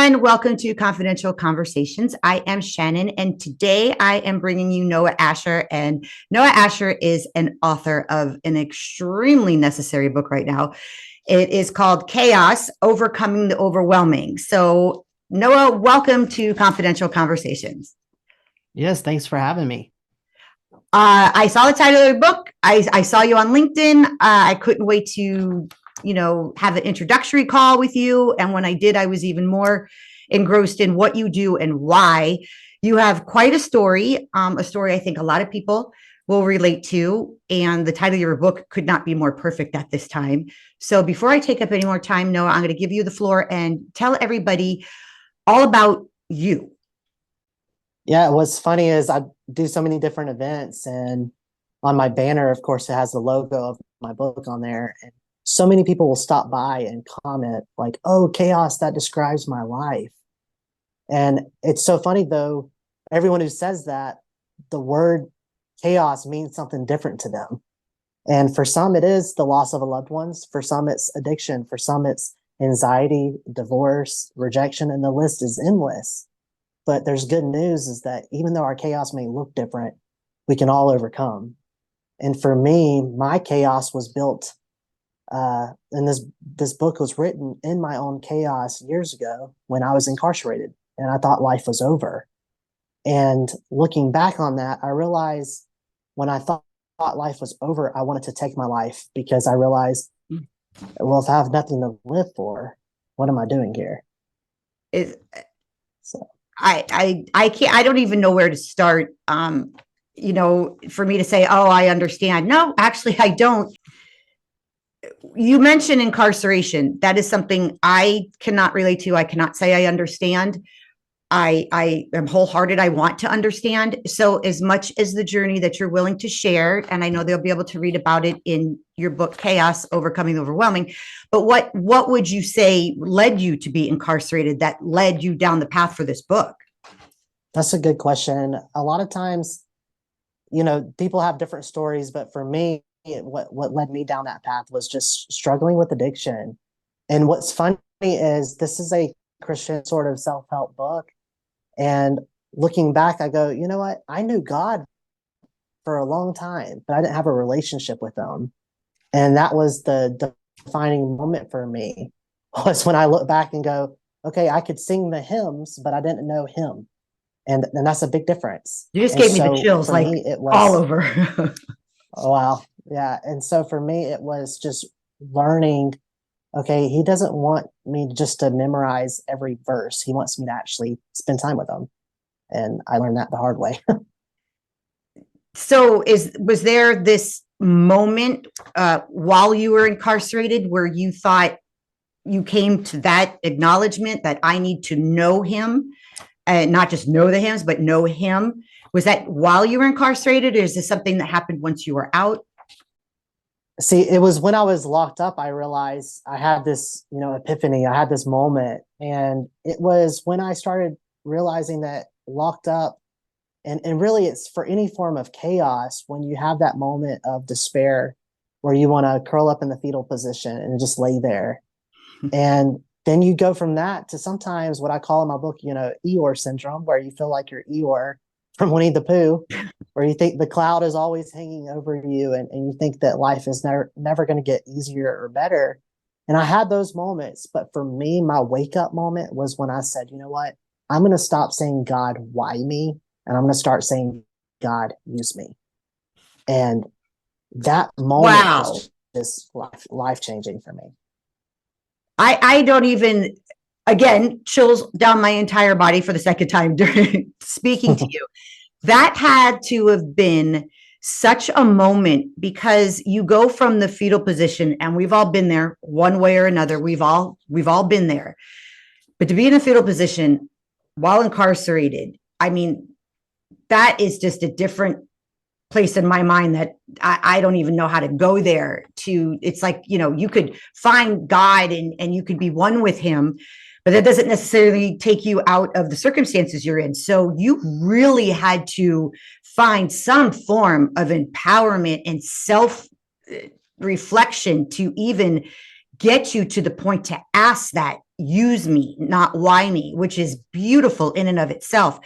and welcome to Confidential Conversations. I am Shannon, and today I am bringing you Noah Asher. And Noah Asher is an author of an extremely necessary book right now. It is called Chaos: Overcoming the Overwhelming. So, Noah, welcome to Confidential Conversations. Yes, thanks for having me. I saw the title of your book. I saw you on LinkedIn. I couldn't wait to, have an introductory call with you. And when I did, I was even more engrossed in what you do and why. You have quite a story I think a lot of people will relate to. And the title of your book could not be more perfect at this time. So before I take up any more time, Noah, I'm going to give you the floor and tell everybody all about you. Yeah, what's funny is I do so many different events, and on my banner, of course, it has the logo of my book on there. And so many people will stop by and comment, like, oh, chaos, that describes my life. And it's so funny, though, everyone who says that, the word chaos means something different to them. And for some, it is the loss of a loved ones. For some, it's addiction. For some, it's anxiety, divorce, rejection, and the list is endless. But there's good news is that even though our chaos may look different, we can all overcome. And for me, my chaos was built, and this book was written in my own chaos years ago when I was incarcerated and I thought life was over. And looking back on that, I realized when I thought life was over, I wanted to take my life because I realized, well, if I have nothing to live for, what am I doing here? Is So. I can't, I don't even know where to start. For me to say, oh, I understand. No, actually, I don't. You mentioned incarceration. That is something I cannot relate to. I cannot say I understand. I am wholehearted. I want to understand. So as much as the journey that you're willing to share, and I know they'll be able to read about it in your book, Chaos: Overcoming the Overwhelming. But what would you say led you to be incarcerated, that led you down the path for this book? That's a good question. A lot of times, people have different stories, but for me, what led me down that path was just struggling with addiction. And what's funny is this is a Christian sort of self-help book. And looking back, I go, you know what? I knew God for a long time, but I didn't have a relationship with him. And that was the defining moment for me, was when I look back and go, okay, I could sing the hymns, but I didn't know him. And that's a big difference. You just And gave me the so chills, for like me, it all was, over. oh, wow. Yeah. And so for me, it was just learning, okay, he doesn't want me just to memorize every verse. He wants me to actually spend time with him. And I learned that the hard way. So was there this moment while you were incarcerated where you thought, you came to that acknowledgement that I need to know him, and not just know the hymns, but know him? Was that while you were incarcerated, or is this something that happened once you were out? See, it was when I was locked up, I realized I had this, epiphany. I had this moment. And it was when I started realizing that locked up, and really it's for any form of chaos, when you have that moment of despair where you want to curl up in the fetal position and just lay there. And then you go from that to sometimes what I call in my book, Eeyore syndrome, where you feel like you're Eeyore from Winnie the Pooh, where you think the cloud is always hanging over you, and you think that life is never going to get easier or better. And I had those moments. But for me, my wake up moment was when I said, you know what? I'm going to stop saying, God, why me? And I'm going to start saying, God, use me. And that moment Wow. was just life changing for me. I don't even, again, chills down my entire body for the second time during speaking to you. That had to have been such a moment, because you go from the fetal position, and we've all been there one way or another. We've all been there. But to be in a fetal position while incarcerated, I mean, that is just a different place in my mind that I don't even know how to go there to. It's like, you could find God, and you could be one with him, but that doesn't necessarily take you out of the circumstances you're in. So you really had to find some form of empowerment and self reflection to even get you to the point to ask that, use me, not why me, which is beautiful in and of itself.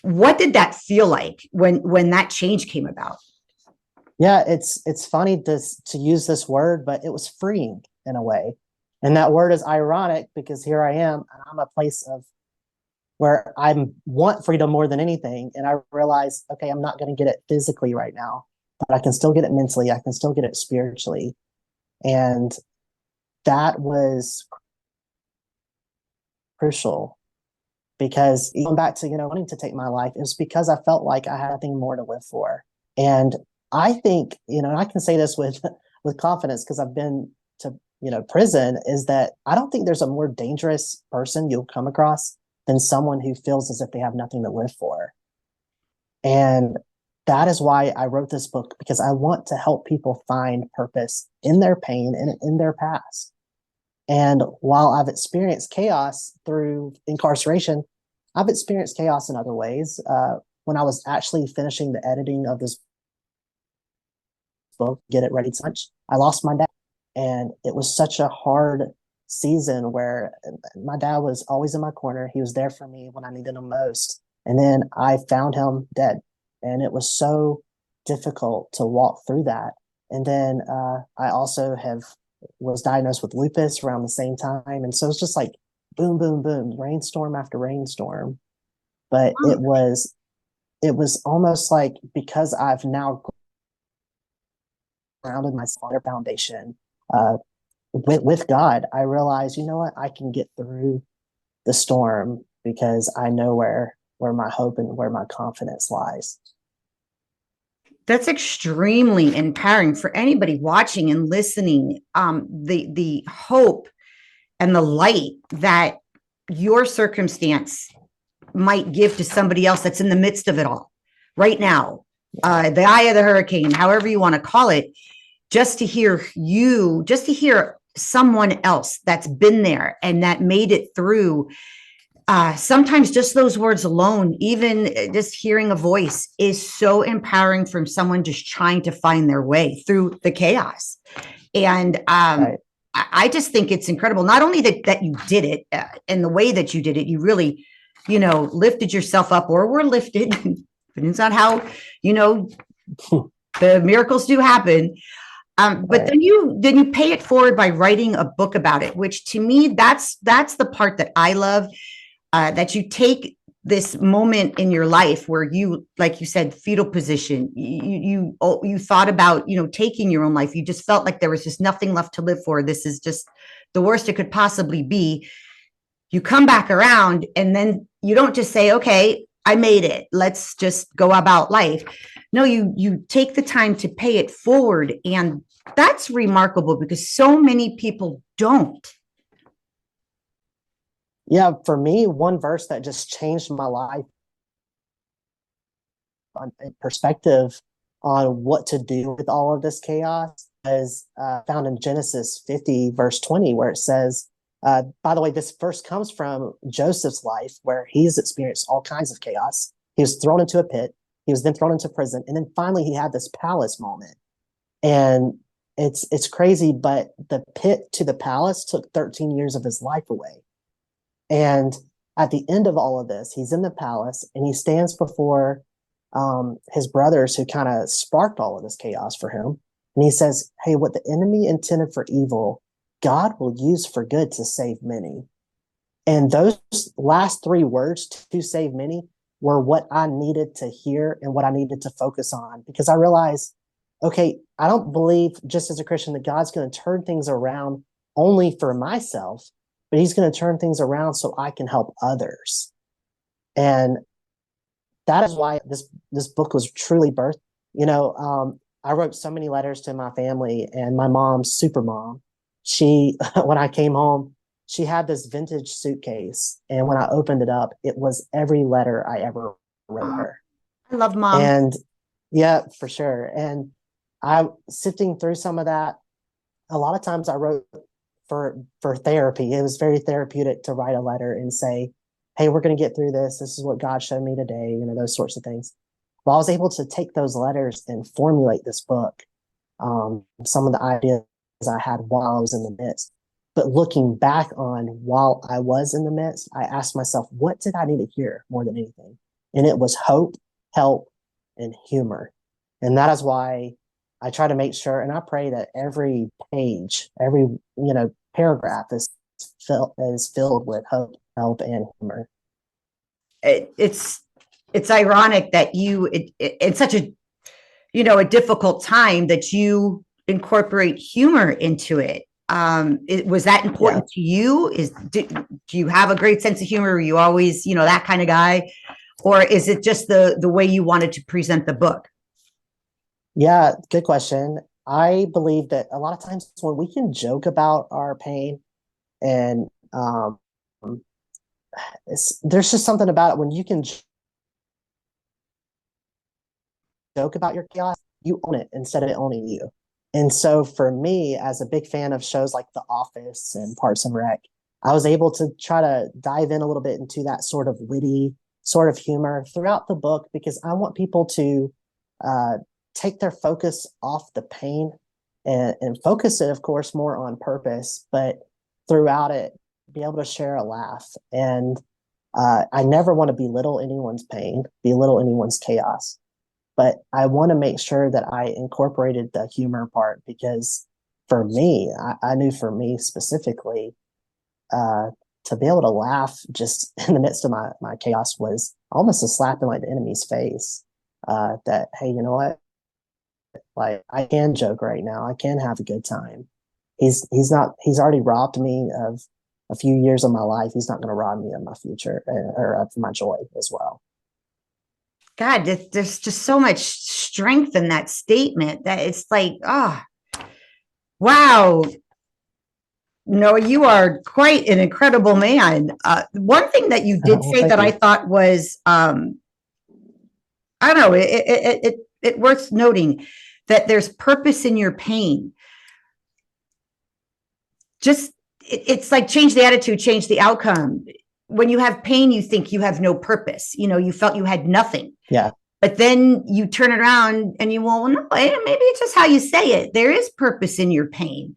What did that feel like when that change came about? Yeah, it's funny to use this word, but it was freeing in a way. And that word is ironic because here I am, and I'm a place of where I want freedom more than anything. And I realize, okay, I'm not going to get it physically right now, but I can still get it mentally. I can still get it spiritually. And that was crucial because going back to, wanting to take my life, it was because I felt like I had nothing more to live for. And I think, and I can say this with with confidence because I've been to, prison, is that I don't think there's a more dangerous person you'll come across than someone who feels as if they have nothing to live for. And that is why I wrote this book, because I want to help people find purpose in their pain and in their past. And while I've experienced chaos through incarceration, I've experienced chaos in other ways. When I was actually finishing the editing of this book, get it ready to lunch, I lost my dad. And it was such a hard season where my dad was always in my corner. He was there for me when I needed him most. And then I found him dead. And it was so difficult to walk through that. And then I also was diagnosed with lupus around the same time. And so it's just like boom, boom, boom, rainstorm after rainstorm. But it was almost like, because I've now grounded myself on their foundation with God, I realized, you know what, I can get through the storm because I know where my hope and where my confidence lies. That's extremely empowering for anybody watching and listening. The hope and the light that your circumstance might give to somebody else that's in the midst of it all right now, the eye of the hurricane, however you want to call it, just to hear someone else that's been there and that made it through. Sometimes just those words alone, even just hearing a voice, is so empowering from someone just trying to find their way through the chaos. And Right. I just think it's incredible. Not only that you did it and the way that you did it, you really, lifted yourself up, or were lifted. Depends on how, you know, the miracles do happen. But Right. then you pay it forward by writing a book about it, which to me, that's the part that I love. That you take this moment in your life where you, like you said, fetal position, you thought about, taking your own life. You just felt like there was just nothing left to live for. This is just the worst it could possibly be. You come back around, and then you don't just say, okay, I made it, let's just go about life. No, you take the time to pay it forward. And that's remarkable because so many people don't. Yeah, for me, one verse that just changed my life on perspective on what to do with all of this chaos is found in Genesis 50, verse 20, where it says, by the way, this verse comes from Joseph's life, where he's experienced all kinds of chaos. He was thrown into a pit. He was then thrown into prison. And then finally he had this palace moment. And it's crazy, but the pit to the palace took 13 years of his life away. And at the end of all of this, he's in the palace and he stands before his brothers who kind of sparked all of this chaos for him. And he says, hey, what the enemy intended for evil, God will use for good to save many. And those last three words, to save many, were what I needed to hear and what I needed to focus on, because I realized, okay, I don't believe, just as a Christian, that God's going to turn things around only for myself, but he's going to turn things around so I can help others. And that is why this book was truly birthed. I wrote so many letters to my family, and my mom's super mom, she, when I came home, she had this vintage suitcase. And when I opened it up, it was every letter I ever wrote her. I love mom. And yeah, for sure. And I sifting through some of that, a lot of times I wrote for therapy. It was very therapeutic to write a letter and say, hey, we're going to get through this. This is what God showed me today, those sorts of things. But I was able to take those letters and formulate this book. Some of the ideas I had while I was in the midst. But looking back on while I was in the midst, I asked myself, what did I need to hear more than anything? And it was hope, help, and humor. And that is why I try to make sure, and I pray that every page, every paragraph is filled with hope, help, and humor. It's ironic that it's such a a difficult time that you incorporate humor into it. Was that Yeah. important to you? Do you have a great sense of humor? Are you always that kind of guy, or is it just the way you wanted to present the book? Yeah, good question. I believe that a lot of times when we can joke about our pain and there's just something about it when you can joke about your chaos, you own it instead of it owning you. And so for me, as a big fan of shows like The Office and Parks and Rec, I was able to try to dive in a little bit into that sort of witty sort of humor throughout the book because I want people to uh, take their focus off the pain and focus it, of course, more on purpose, but throughout it, be able to share a laugh. And I never want to belittle anyone's pain, belittle anyone's chaos, but I want to make sure that I incorporated the humor part because for me, I knew for me specifically, uh, to be able to laugh just in the midst of my chaos was almost a slap in like the enemy's face. That hey, you know what? Like I can joke right now. I can have a good time. He's already robbed me of a few years of my life. He's not going to rob me of my future or of my joy as well. God, there's just so much strength in that statement that it's like, wow. No, you are quite an incredible man. One thing that you did Well, say thank that I you. thought was, I don't know, it worth noting that there's purpose in your pain. Just, it's like change the attitude, change the outcome. When you have pain, you think you have no purpose. You felt you had nothing. Yeah. But then you turn it around and well, no, maybe it's just how you say it. There is purpose in your pain.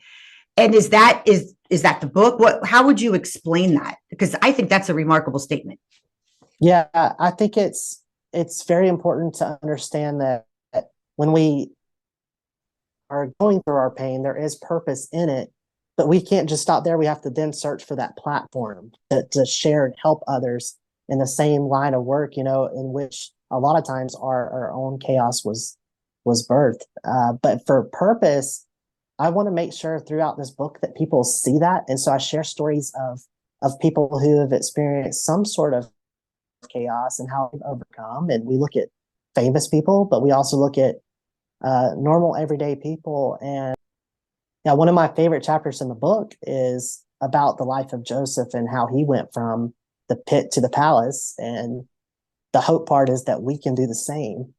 And is that the book? How would you explain that? Because I think that's a remarkable statement. Yeah, I think it's very important to understand that when we are going through our pain, there is purpose in it, but we can't just stop there. We have to then search for that platform to share and help others in the same line of work, in which a lot of times our own chaos was birthed. But for purpose, I want to make sure throughout this book that people see that. And so I share stories of people who have experienced some sort of chaos and how they've overcome. And we look at famous people, but we also look at normal everyday people. And yeah, one of my favorite chapters in the book is about the life of Joseph and how he went from the pit to the palace. And the hope part is that we can do the same.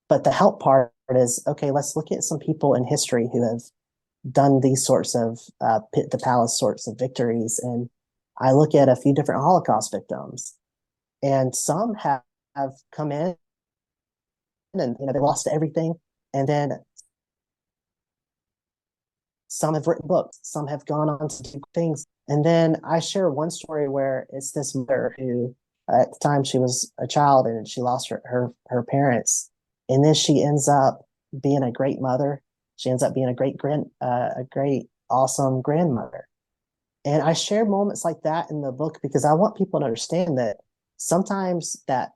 But the help part is okay, let's look at some people in history who have done these sorts of pit to palace sorts of victories. And I look at a few different Holocaust victims, and some have come in and they lost everything. And then some have written books, some have gone on to do things. And then I share one story where it's this mother who, at the time, she was a child and she lost her parents. And then she ends up being a great mother. She ends up being a great, awesome grandmother. And I share moments like that in the book because I want people to understand that sometimes that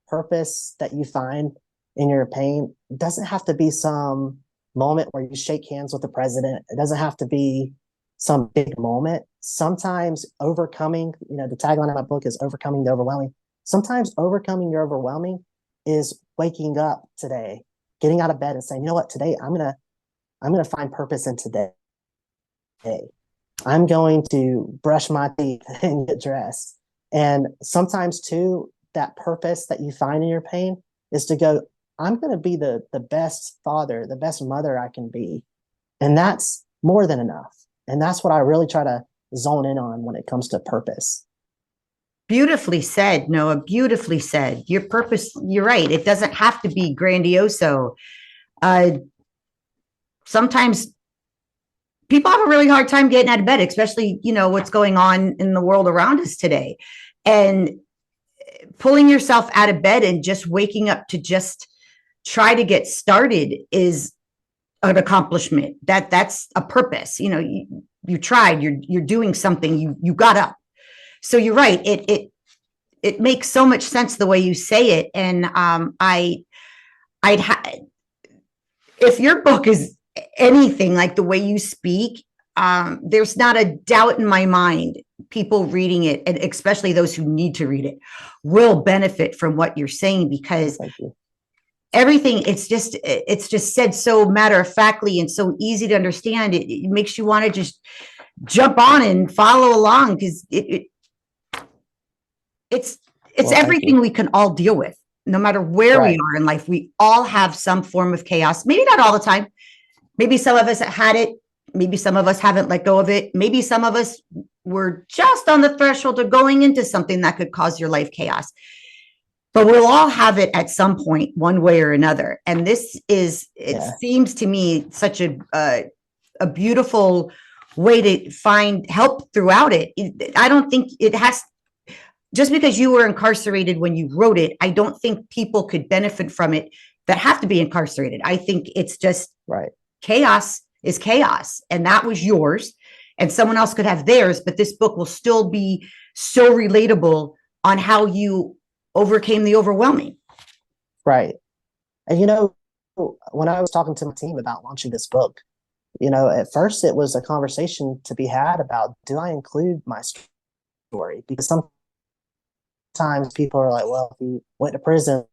purpose that you find in your pain doesn't have to be some moment where you shake hands with the president. It doesn't have to be some big moment. Sometimes overcoming, the tagline of my book is overcoming the overwhelming. Sometimes overcoming your overwhelming is waking up today, getting out of bed and saying, you know what, today I'm gonna find purpose in today. I'm going to brush my teeth and get dressed. And sometimes too, that purpose that you find in your pain is to go, I'm going to be the best father, the best mother I can be. And that's more than enough. And that's what I really try to zone in on when it comes to purpose. Beautifully said, Noah. Beautifully said. Your purpose, you're right. It doesn't have to be grandioso. Uh, Sometimes people have a really hard time getting out of bed, especially, what's going on in the world around us today. And pulling yourself out of bed and just waking up to just try to get started is an accomplishment. That's a purpose. You tried, you're doing something, you got up. So you're right. It makes so much sense the way you say it. And if your book is anything like the way you speak, there's not a doubt in my mind people reading it, and especially those who need to read it, will benefit from what you're saying, because everything, it's just said so matter of factly and so easy to understand. It makes you want to just jump on and follow along, because it's everything we can all deal with, no matter where we are in life. We all have some form of chaos, maybe not all the time. Maybe some of us had it, maybe some of us haven't let go of it, maybe some of us were just on the threshold of going into something that could cause your life chaos. But we'll all have it at some point, one way or another. And this is, it seems to me, such a beautiful way to find help throughout it. I don't think it has, just because you were incarcerated when you wrote it, I don't think people could benefit from it that have to be incarcerated. I think it's just chaos is chaos, and that was yours, and someone else could have theirs, but this book will still be so relatable on how you overcame the overwhelming. Right. And when I was talking to my team about launching this book, at first it was a conversation to be had about, do I include my story? Because sometimes people are like, well, if you went to prison,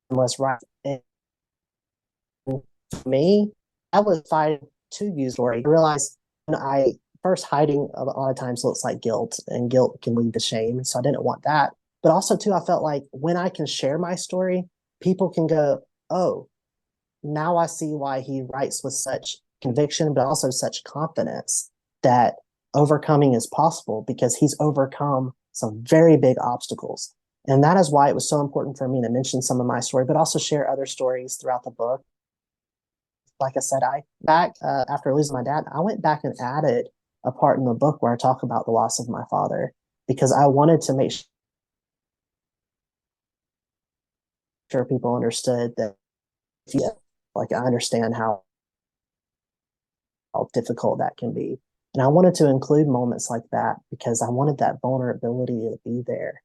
was right. And for me, I was fighting to use story. I realized when hiding a lot of times looks like guilt, and guilt can lead to shame. So I didn't want that. But also too, I felt like when I can share my story, people can go, oh, now I see why he writes with such conviction, but also such confidence that overcoming is possible, because he's overcome some very big obstacles. And that is why it was so important for me to mention some of my story, but also share other stories throughout the book. Like I said, after losing my dad, I went back and added a part in the book where I talk about the loss of my father, because I wanted to make sure people understood that, like, I understand how difficult that can be. And I wanted to include moments like that because I wanted that vulnerability to be there,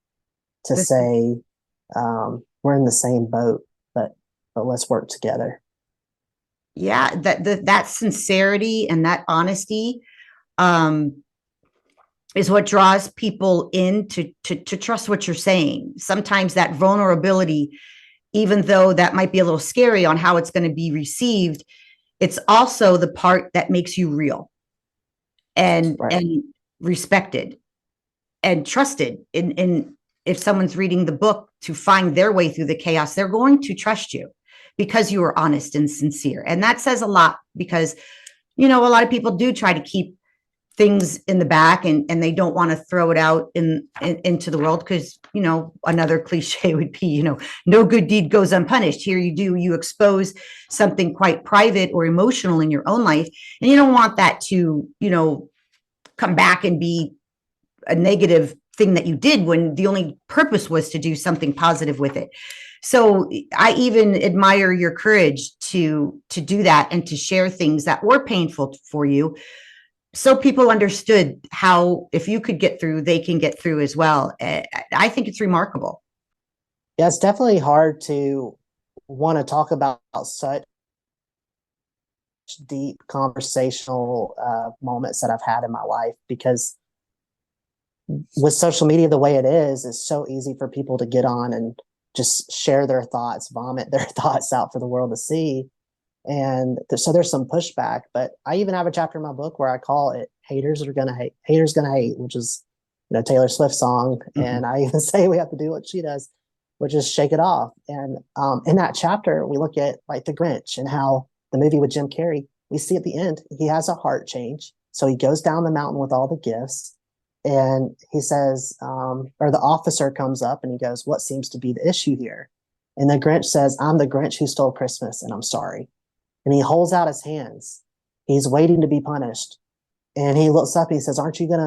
to say, we're in the same boat, but let's work together. Yeah, that sincerity and that honesty is what draws people in to trust what you're saying. Sometimes that vulnerability, even though that might be a little scary on how it's going to be received, it's also the part that makes you real and respected and trusted. And if someone's reading the book to find their way through the chaos, they're going to trust you because you are honest and sincere. And that says a lot, because, a lot of people do try to keep things in the back, and they don't want to throw it out into the world, because, another cliche would be, no good deed goes unpunished. Here you expose something quite private or emotional in your own life, and you don't want that to, come back and be a negative thing that you did, when the only purpose was to do something positive with it. So I even admire your courage to do that and to share things that were painful for you, so people understood how, if you could get through, they can get through as well. I think it's remarkable. Yeah, it's definitely hard to want to talk about such deep conversational moments that I've had in my life, because with social media the way it is, it's so easy for people to get on and just share their thoughts, vomit their thoughts out for the world to see. And so there's some pushback, but I even have a chapter in my book where I call it haters gonna hate, which is, Taylor Swift's song. Mm-hmm. And I even say we have to do what she does, which is shake it off. And in that chapter, we look at like the Grinch and how the movie with Jim Carrey, we see at the end, he has a heart change. So he goes down the mountain with all the gifts, and he says, or the officer comes up and he goes, what seems to be the issue here? And the Grinch says, I'm the Grinch who stole Christmas, and I'm sorry. And he holds out his hands. He's waiting to be punished. And he looks up and he says, aren't you going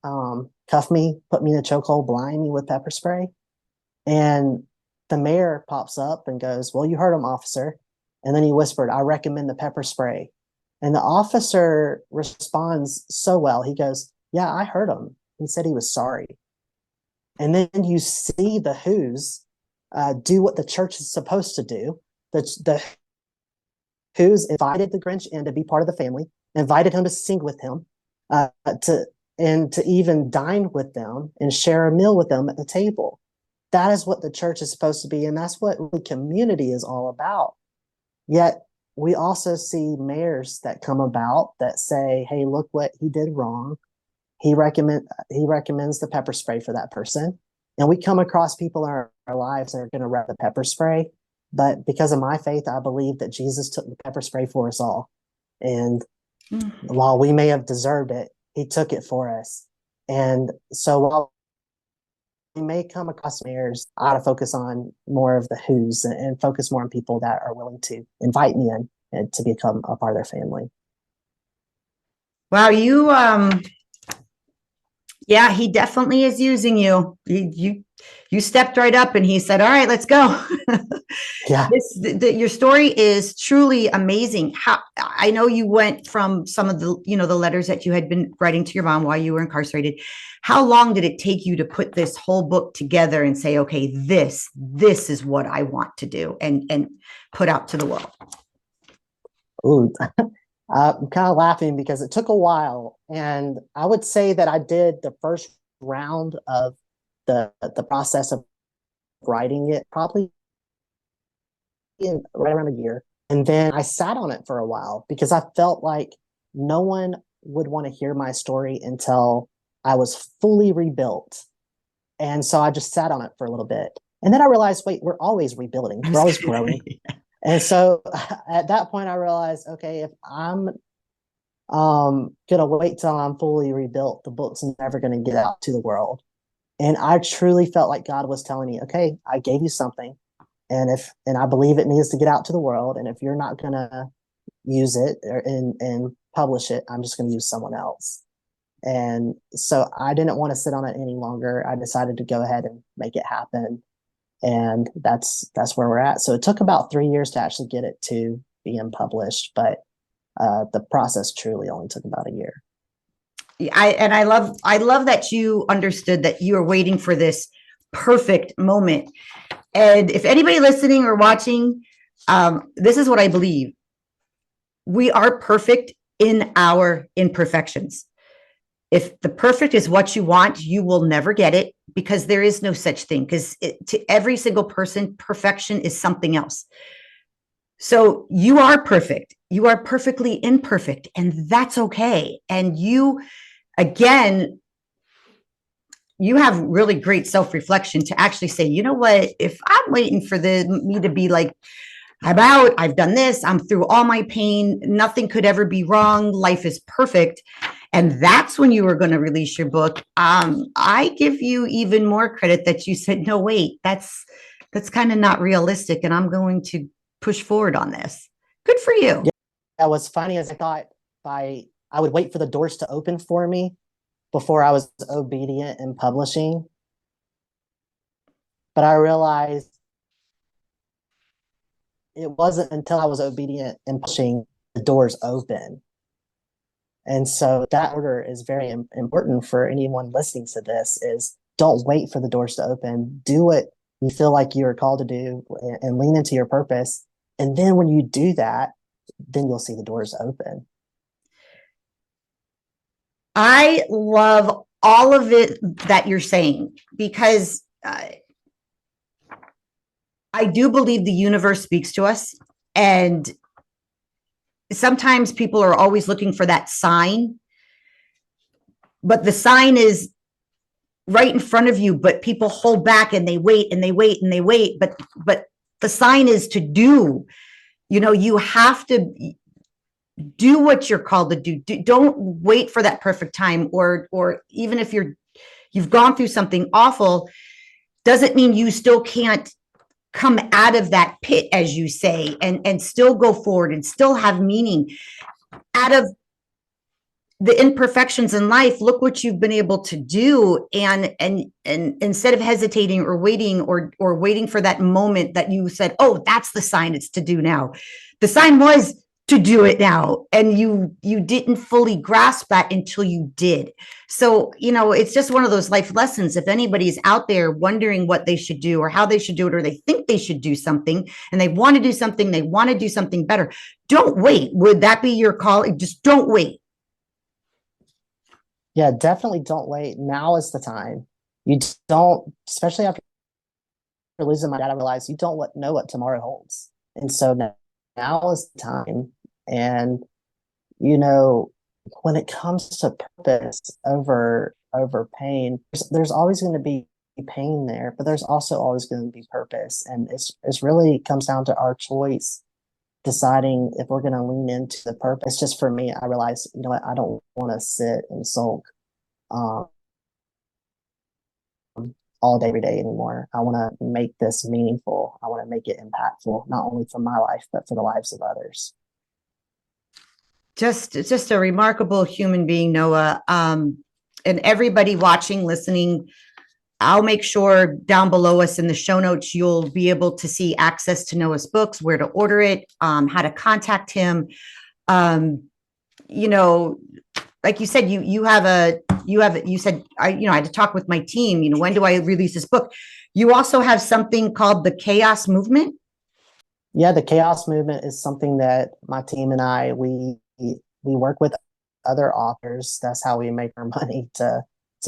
to cuff me, put me in a chokehold, blind me with pepper spray? And the mayor pops up and goes, well, you heard him, officer. And then he whispered, I recommend the pepper spray. And the officer responds so well. He goes, yeah, I heard him. He said he was sorry. And then you see the Who's do what the church is supposed to do. The Who's invited the Grinch in to be part of the family, invited him to sing with him, to even dine with them and share a meal with them at the table. That is what the church is supposed to be, and that's what really community is all about. Yet we also see mayors that come about that say, hey, look what he did wrong. He recommends the pepper spray for that person. And we come across people in our lives that are going to wrap the pepper spray. But because of my faith, I believe that Jesus took the pepper spray for us all. And while we may have deserved it, he took it for us. And so while we may come across mayors, I ought to focus on more of the Who's and focus more on people that are willing to invite me in and to become a part of their family. Wow, yeah, he definitely is using you. You stepped right up and he said, all right, let's go. Yeah. Your story is truly amazing. How I know you went from some of the, the letters that you had been writing to your mom while you were incarcerated. How long did it take you to put this whole book together and say, okay, this is what I want to do and put out to the world? Ooh, I'm kind of laughing because it took a while. And I would say that I did the first round of the process of writing it probably in right around a year. And then I sat on it for a while because I felt like no one would want to hear my story until I was fully rebuilt. And so I just sat on it for a little bit. And then I realized, wait, we're always rebuilding. We're always growing. And so at that point, I realized, okay, if I'm gonna wait till I'm fully rebuilt, the book's never gonna get out to the world. And I truly felt like God was telling me, okay, I gave you something, and I believe it needs to get out to the world. And if you're not gonna use it and publish it, I'm just gonna use someone else. And so I didn't want to sit on it any longer. I decided to go ahead and make it happen. And that's where we're at. So it took about 3 years to actually get it to being published, but the process truly only took about a year. I love that you understood that you were waiting for this perfect moment. And if anybody listening or watching, this is what I believe. We are perfect in our imperfections. If the perfect is what you want, you will never get it because there is no such thing. Because to every single person, perfection is something else. So you are perfect. You are perfectly imperfect, and that's okay. And you, again, you have really great self-reflection to actually say, you know what, if I'm waiting for me to be like, I've done this, I'm through all my pain, nothing could ever be wrong, life is perfect. And that's when you were going to release your book. I give you even more credit that you said, no, wait, that's kind of not realistic. And I'm going to push forward on this. Good for you. Yeah, what's funny is I thought I would wait for the doors to open for me before I was obedient in publishing. But I realized it wasn't until I was obedient in pushing the doors open. And so that order is very important for anyone listening to this is don't wait for the doors to open. Do what you feel like you're called to do and lean into your purpose. And then when you do that, then you'll see the doors open. I love all of it that you're saying because I do believe the universe speaks to us, and sometimes people are always looking for that sign, but the sign is right in front of you, but people hold back and they wait and they wait and they wait. But the sign is to do. You have to do what you're called to do. Don't wait for that perfect time, or even if you've gone through something awful, doesn't mean you still can't come out of that pit, as you say, and still go forward and still have meaning. out of the imperfections in life, look what you've been able to do. And instead of hesitating or waiting or waiting for that moment that you said, oh, that's the sign, it's to do now. The sign was to do it now. And you didn't fully grasp that until you did. So, it's just one of those life lessons. If anybody's out there wondering what they should do or how they should do it, or they think they should do something and they want to do something, they want to do something better. Don't wait. Would that be your call? Just don't wait. Yeah, definitely don't wait. Now is the time. You don't, especially after losing my dad, I realized you don't know what tomorrow holds. And so now is the time. And, you know, when it comes to purpose over pain, there's always going to be pain there, but there's also always going to be purpose. And it's really comes down to our choice deciding if we're going to lean into the purpose. Just for me, I realized, you know what, I don't want to sit and sulk um, all day, every day anymore. I want to make this meaningful. I want to make it impactful, not only for my life, but for the lives of others. Just a remarkable human being, Noah. And everybody watching, listening, I'll make sure down below us in the show notes, you'll be able to see access to Noah's books, where to order it, how to contact him. Um, you know, like you said, you said, I had to talk with my team, when do I release this book? You also have something called the Chaos Movement. Yeah, the chaos movement is something that my team and I we work with other authors. That's how we make our money to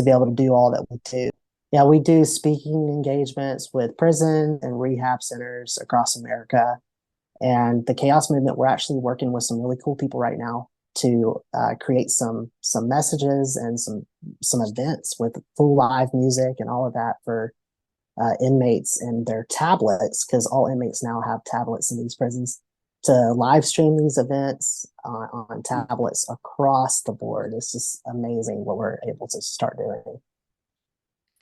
be able to do all that we do. Yeah, we do speaking engagements with prison and rehab centers across America. And the chaos movement, we're actually working with some really cool people right now to create some messages and some events with full live music and all of that for inmates and their tablets, because all inmates now have tablets in these prisons, to live stream these events on tablets across the board. It's just amazing what we're able to start doing.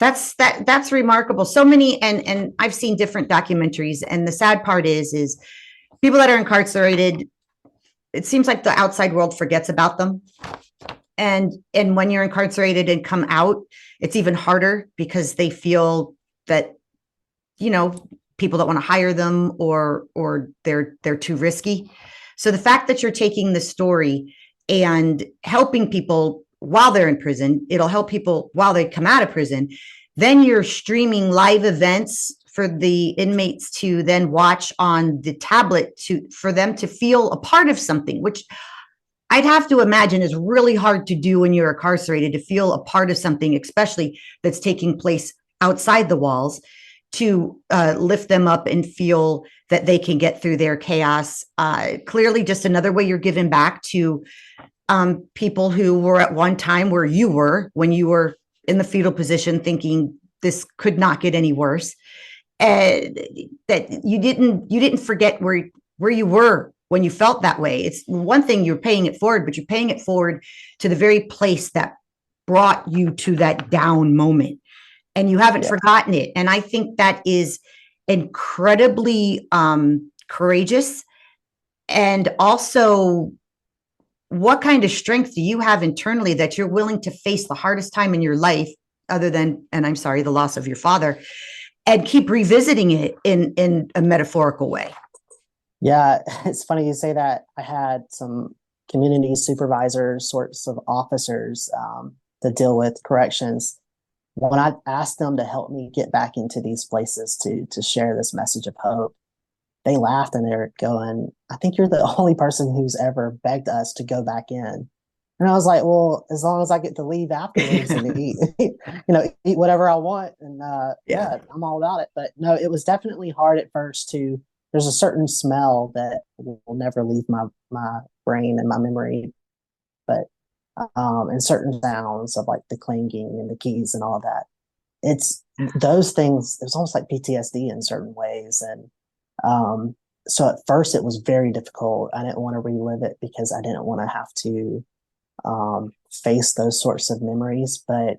That's remarkable. So many, and I've seen different documentaries, and the sad part is people that are incarcerated, it seems like the outside world forgets about them. And when you're incarcerated and come out, it's even harder because they feel that, people don't want to hire them, or they're too risky. So the fact that you're taking the story and helping people while they're in prison, it'll help people while they come out of prison. Then you're streaming live events for the inmates to then watch on the tablet, for them to feel a part of something, which I'd have to imagine is really hard to do when you're incarcerated, to feel a part of something, especially that's taking place outside the walls, to lift them up and feel that they can get through their chaos. Clearly, just another way you're giving back to people who were at one time where you were, when you were in the fetal position, thinking this could not get any worse. And that you didn't forget where you were when you felt that way. It's one thing you're paying it forward, but you're paying it forward to the very place that brought you to that down moment, and you haven't forgotten it. And I think that is incredibly courageous. And also, what kind of strength do you have internally that you're willing to face the hardest time in your life, other than, and I'm sorry, the loss of your father, and keep revisiting it in a metaphorical way? Yeah, it's funny you say that. I had some community supervisors, sorts of officers that deal with corrections. When I asked them to help me get back into these places to share this message of hope, they laughed and they're going, "I think you're the only person who's ever begged us to go back in." And I was like, "Well, as long as I get to leave afterwards and eat, eat whatever I want, and Yeah. yeah, I'm all about it." But no, it was definitely hard at first to. There's a certain smell that will never leave my brain and my memory, but and certain sounds of like the clanging and the keys and all of that. It's those things. It's almost like PTSD in certain ways, and um, so at first it was very difficult. I didn't want to relive it because I didn't want to have to face those sorts of memories. But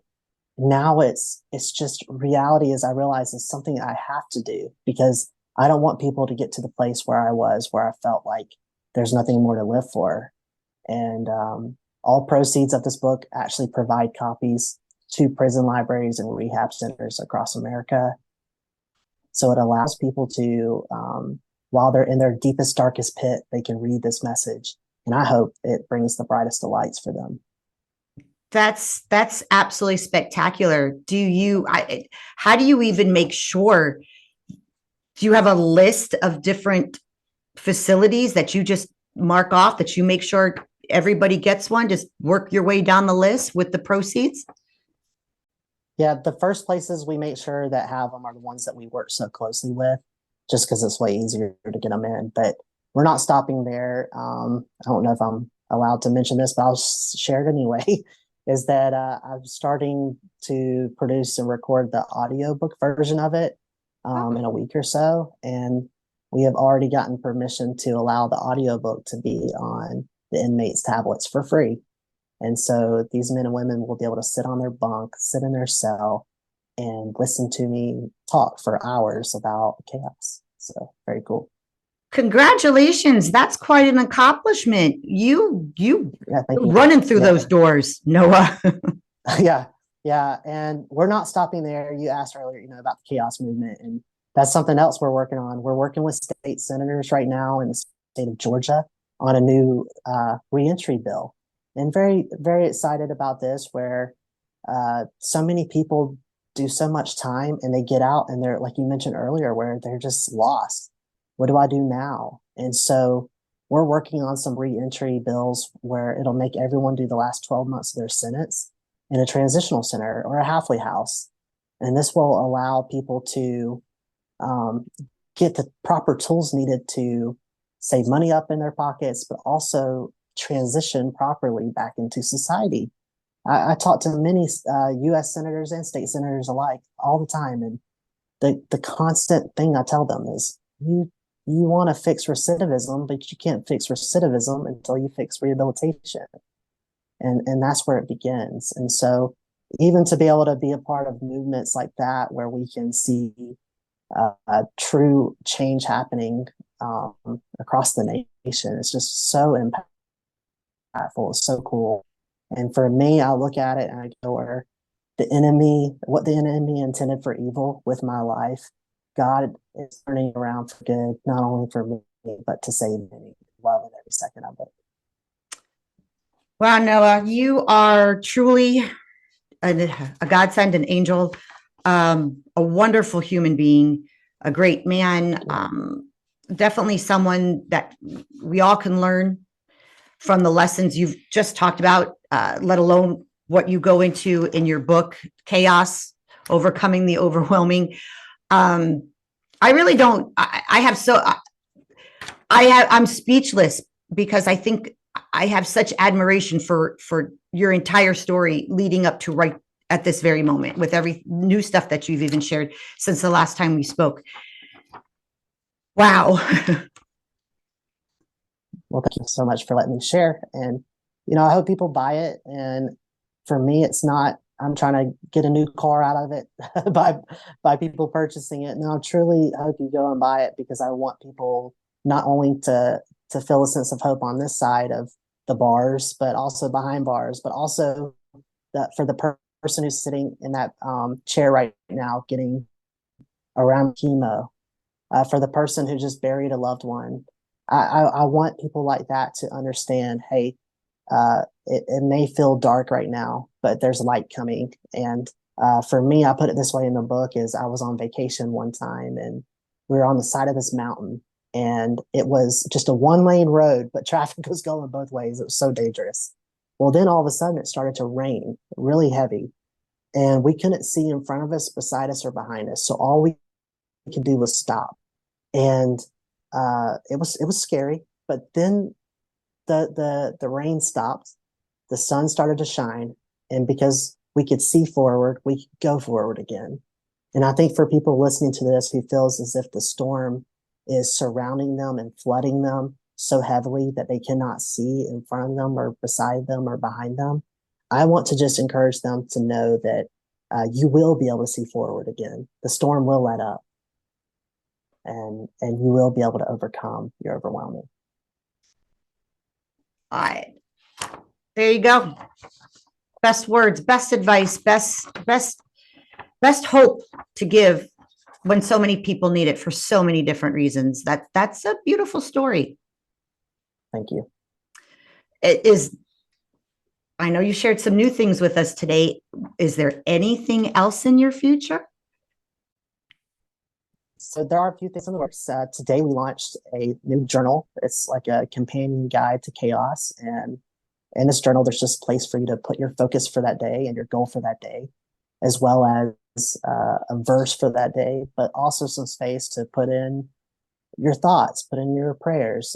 now it's just reality. As I realize, it's something I have to do because I don't want people to get to the place where I was, where I felt like there's nothing more to live for. And all proceeds of this book actually provide copies to prison libraries and rehab centers across America. So it allows people to, while they're in their deepest, darkest pit, they can read this message. And I hope it brings the brightest of lights for them. That's absolutely spectacular. How do you even make sure? Do you have a list of different facilities that you just mark off that you make sure everybody gets one? Just work your way down the list with the proceeds? Yeah, the first places we make sure that have them are the ones that we work so closely with, just because it's way easier to get them in. But we're not stopping there. I don't know if I'm allowed to mention this, but I'll share it anyway. Is that I'm starting to produce and record the audiobook version of it in a week or so. And we have already gotten permission to allow the audiobook to be on the inmates' tablets for free. And so these men and women will be able to sit on their bunk, sit in their cell, and listen to me talk for hours about chaos. So very cool. Congratulations. That's quite an accomplishment. Yeah, thank you. Running through Yeah. those doors, Noah. Yeah, yeah. And we're not stopping there. You asked earlier, about the chaos movement, and that's something else we're working on. We're working with state senators right now in the state of Georgia on a new reentry bill, and very, very excited about this. Where so many people do so much time and they get out and they're, like you mentioned earlier, where they're just lost. What do I do now? And so we're working on some reentry bills where it'll make everyone do the last 12 months of their sentence in a transitional center or a halfway house. And this will allow people to um, get the proper tools needed to save money up in their pockets, but also transition properly back into society. I talk to many U.S. senators and state senators alike all the time, and the constant thing I tell them is you want to fix recidivism, but you can't fix recidivism until you fix rehabilitation, and that's where it begins. And so, even to be able to be a part of movements like that, where we can see true change happening across the nation, it's just so impactful. It's so cool. And for me, I look at it and I go, where what the enemy intended for evil with my life, God is turning around for good, not only for me, but to save many. Love it every second of it. Wow, Noah, you are truly a godsend, an angel, a wonderful human being, a great man, definitely someone that we all can learn from the lessons you've just talked about, let alone what you go into in your book, Chaos, Overcoming the Overwhelming. I really don't, I have so, I'm speechless because I think I have such admiration for your entire story leading up to right at this very moment with every new stuff that you've even shared since the last time we spoke. Wow. Well, thank you so much for letting me share. And, I hope people buy it. And for me, it's not, I'm trying to get a new car out of it by people purchasing it. No, I truly hope you go and buy it, because I want people not only to feel a sense of hope on this side of the bars, but also behind bars, but also that for the person who's sitting in that chair right now getting around chemo, for the person who just buried a loved one. I want people like that to understand, hey, it may feel dark right now, but there's light coming. And for me, I put it this way in the book: is I was on vacation one time and we were on the side of this mountain, and it was just a one-lane road, but traffic was going both ways. It was so dangerous. Well, then all of a sudden it started to rain really heavy, and we couldn't see in front of us, beside us, or behind us. So all we could do was stop. And it was scary. But then the rain stopped, the sun started to shine, and because we could see forward, we could go forward again. And I think for people listening to this who feels as if the storm is surrounding them and flooding them so heavily that they cannot see in front of them or beside them or behind them, I want to just encourage them to know that you will be able to see forward again. The storm will let up, and you will be able to overcome your overwhelming. I There you go. Best words, best advice, best hope to give when so many people need it for so many different reasons. That's a beautiful story. Thank you. It is. I know you shared some new things with us today. Is there anything else in your future? So there are a few things in the works. Today we launched a new journal. It's like a companion guide to chaos. And in this journal, there's just a place for you to put your focus for that day and your goal for that day, as well as a verse for that day, but also some space to put in your thoughts, put in your prayers.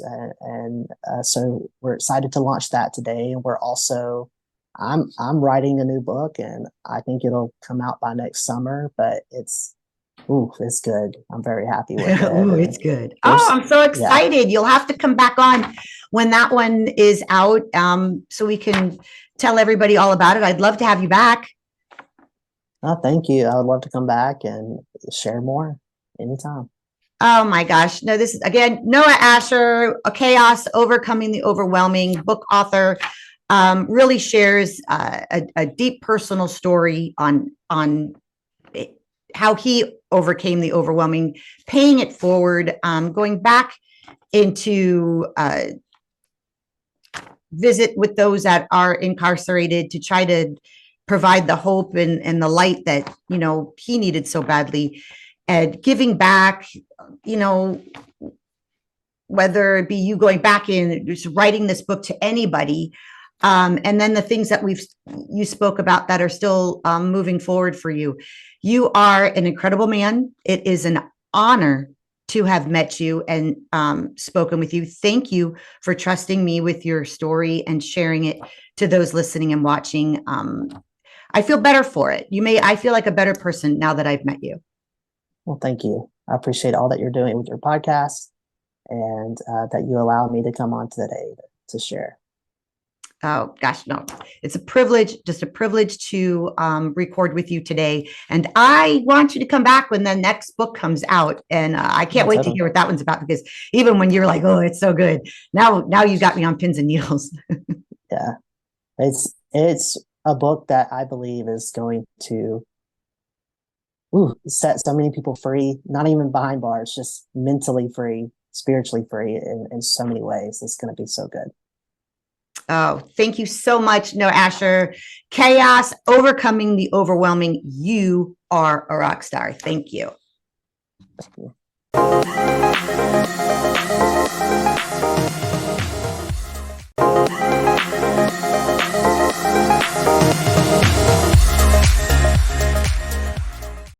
So we're excited to launch that today. And we're also, I'm writing a new book and I think it'll come out by next summer, but it's good. I'm very happy with it. Ooh, it's good. Oh, I'm so excited. Yeah. You'll have to come back on when that one is out, so we can tell everybody all about it. I'd love to have you back. Oh, thank you. I would love to come back and share more anytime. Oh my gosh. No, this is again, Noah Asher, a Chaos, Overcoming the Overwhelming, book author, really shares a deep personal story on how he overcame the overwhelming, paying it forward, going back into visit with those that are incarcerated to try to provide the hope and the light that, you know, he needed so badly, and giving back, you know, whether it be you going back in, just writing this book to anybody, and then the things that you spoke about that are still moving forward for you. You are an incredible man. It is an honor to have met you and spoken with you. Thank you for trusting me with your story and sharing it to those listening and watching. I feel better for it. I feel like a better person now that I've met you. Well, thank you. I appreciate all that you're doing with your podcast and that you allow me to come on today to share. Oh gosh, no, it's a privilege, just a privilege to record with you today. And I want you to come back when the next book comes out. And I can't wait to hear what that one's about, because even when you're like, oh, it's so good. Now you got me on pins and needles. Yeah, it's a book that I believe is going to set so many people free, not even behind bars, just mentally free, spiritually free in so many ways. It's going to be so good. Oh, thank you so much, Noah Asher. Chaos, Overcoming the Overwhelming. You are a rock star. Thank you. Thank you.